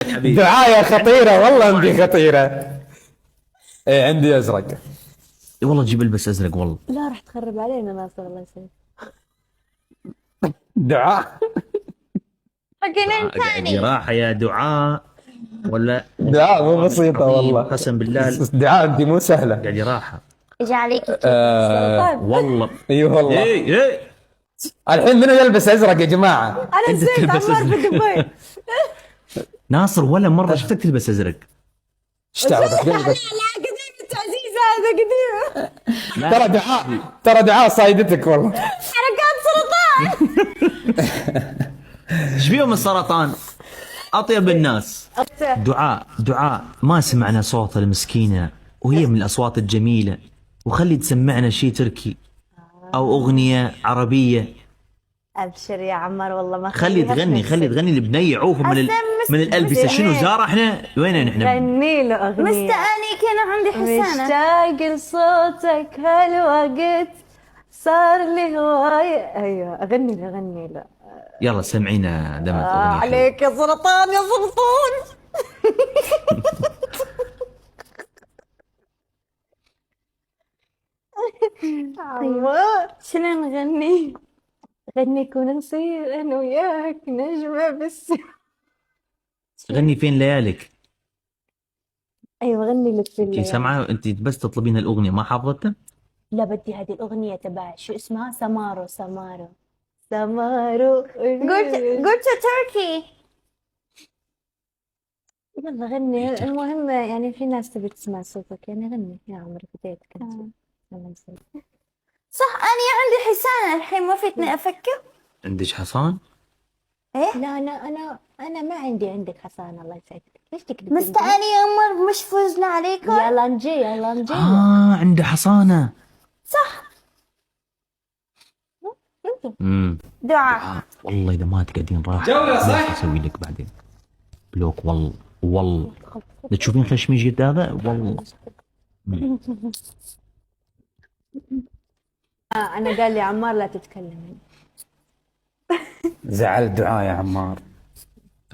حبيبي. دعاية خطيرة والله، عندي خطيرة. ايه عندي ازرق. والله جيب البس ازرق والله. لا راح تخرب علينا ناصر الله يسلمك. دعاء حقنا ثاني. جراحة يا دعاء ولا دعاء مو بسيطة والله، قسم بالله. دعاء انت مو سهلة. قاعد راحة اجى عليك والله. اي والله. ايه الحين منو يلبس ازرق يا جماعة؟ انا أنت نسيت تلبس عمار في أزرق. دبي. ناصر ولا مرة شفتك تلبس ازرق. ايش دعوة؟ لا قديم التعزيز هذا قديم. ترى دعاء صايدتك والله. حركات سرطان. ايش فيهم السرطان؟ اطيب الناس. دعاء ما سمعنا صوتها المسكينة وهي من الاصوات الجميلة، وخلي تسمعنا شيء تركي او اغنية عربية. ابشر يا عمار والله ما خلي تغني البنية. عوفهم من الالبسة. شنو زارة احنا وين احنا؟ غني له اغنيه. مستأني كان عندي حسانة. مشتاق لصوتك هالوقت صار لي هواية. ايوه اغني له. يلا سمعينا دمت اغنية حلوة. عليك يا سرطان يا سرطان. ايوه شنو نغني؟ غنيك ونصير انا وياك نجمة غني فين ليالك. ايوه غني لك في انت سامعة؟ انت بس تطلبين الاغنية ما حافظتها؟ لا بدي هذه الاغنية تبع شو اسمها؟ سمارو قلت تركي. يلا غني. المهم يعني في ناس تبي تسمع صوتك، يعني غني يا عمري بديتك انت. صح أنا عندي حسانة الحين ما فيتني أفكر. عندك حصان؟ لا انا ما عندك حسان الله يسعدك. ليش تكذب؟ مستأني يا عمر مش فوزنا عليكم. يلا نجي عنده حصانة. صح. دعاء والله اذا ما تقعدين راح جولة صح اسوي لك بعدين بلوك. والله لا تشوفين خشمي قد هذا والله. انا قال لي عمار لا تتكلم. زعل دعاء يا عمار.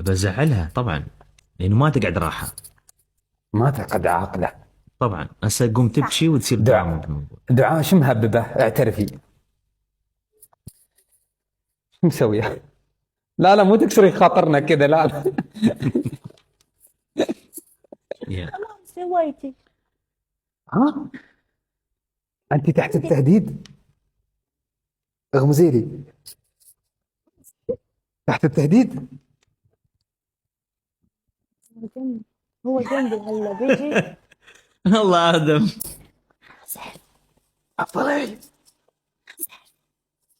بزعلها طبعا لانه ما تقعد راحة. ما تعقد عاقله طبعا هسه تقوم تبكي وتصير دعاء شو مهببه؟ اعترفي شو مسويه؟ لا مو تكسري خاطرنا كذا. لا سويتي ها انت تحت التهديد. اغمزي لي تحت التهديد. هو جنبي هلا بيجي. الله ادم افضلي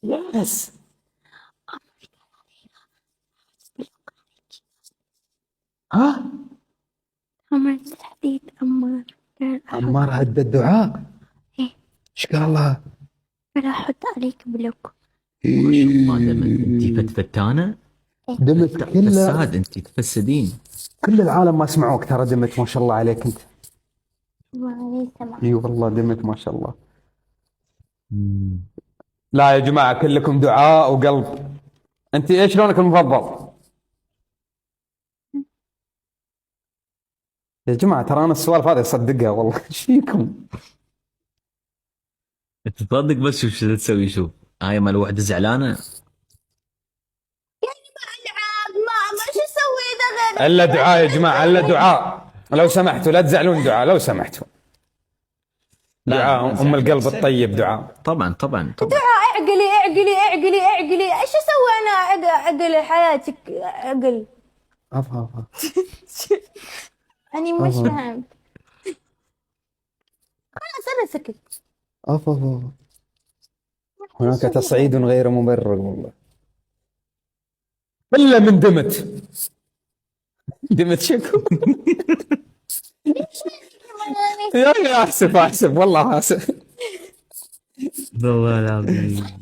يس. ها عمر تحديد عمار هدد الدعاء. إيه. ايش قال الله؟ ولا أحط عليك بلوك. ما شاء الله دمت انت فتانة. دمت كله فساد انت تفسدين. كل العالم ما سمعوك ترى. دمت ما شاء الله عليك انت. ما سمع. اي والله دمت ما شاء الله. لا يا جماعة كلكم دعاء وقلب. انت ايش لونك المفضل؟ يا جماعة ترى انا السوالف هذه اصدقها والله. ايش فيكم؟ انت تصدق بس شوف شو تسوي. شوف هاي مال واحدة زعلانة. يعني ما ألعب ما شو أسوي إذا غير. الا دعاء يا جماعة، الا دعاء لو سمحتوا لا تزعلون. دعاء لو سمحتوا. دعاء ام القلب الطيب. دعاء طبعا دعاء اعقلي. ايش اسوي انا؟ عقل حياتك عقل. افا أنا مش فهمت. خلاص انا سكت. افا هناك تصعيد غير مبرر والله. الا من دمت شكو. يا اسف والله اسف. والله العظيم.